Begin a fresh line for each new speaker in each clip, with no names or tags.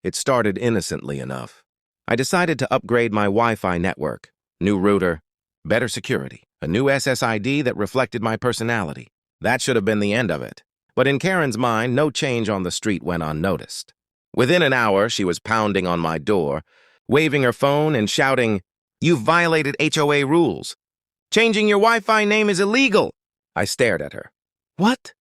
It started innocently enough. I decided to upgrade my Wi-Fi network. New router, better security, a new SSID that reflected my personality. That should have been the end of it. But in Karen's mind, no change on the street went unnoticed. Within an hour, she was pounding on my door, waving her phone and shouting, "You've violated HOA rules. Changing your Wi-Fi name is illegal." I stared at her. What?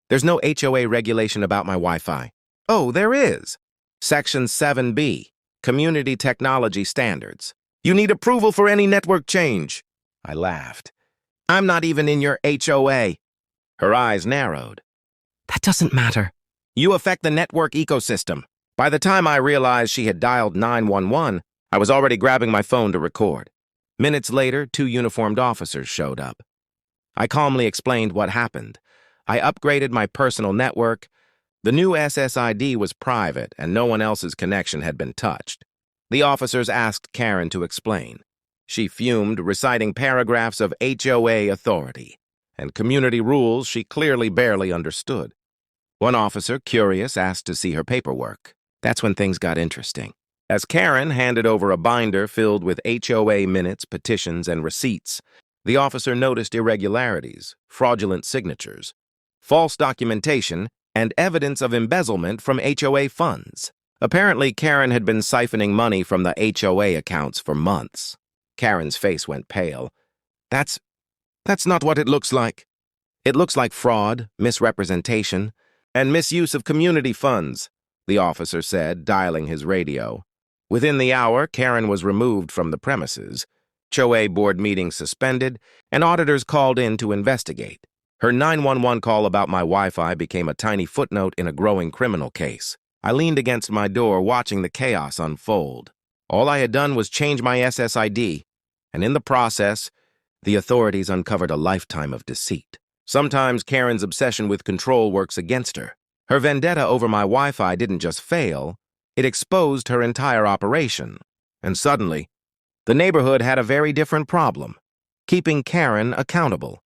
There's no HOA regulation about my Wi-Fi. Oh, there is. Section 7B, Community Technology Standards. You need approval for any network change. I laughed. I'm not even in your HOA. Her eyes narrowed. That doesn't matter. You affect the network ecosystem. By the time I realized she had dialed 911, I was already grabbing my phone to record. Minutes later, 2 uniformed officers showed up. I calmly explained what happened. I upgraded my personal network. The new SSID was private, and no one else's connection had been touched. The officers asked Karen to explain. She fumed, reciting paragraphs of HOA authority and community rules she clearly barely understood. One officer, curious, asked to see her paperwork. That's when things got interesting. As Karen handed over a binder filled with HOA minutes, petitions, and receipts, the officer noticed irregularities, fraudulent signatures, false documentation, and evidence of embezzlement from HOA funds. Apparently, Karen had been siphoning money from the HOA accounts for months. Karen's face went pale. That's not what it looks like. It looks like fraud, misrepresentation, and misuse of community funds, the officer said, dialing his radio. Within the hour, Karen was removed from the premises, HOA board meetings suspended, and auditors called in to investigate. Her 911 call about my Wi-Fi became a tiny footnote in a growing criminal case. I leaned against my door, watching the chaos unfold. All I had done was change my SSID, and in the process, the authorities uncovered a lifetime of deceit. Sometimes Karen's obsession with control works against her. Her vendetta over my Wi-Fi didn't just fail, it exposed her entire operation. And suddenly, the neighborhood had a very different problem: keeping Karen accountable.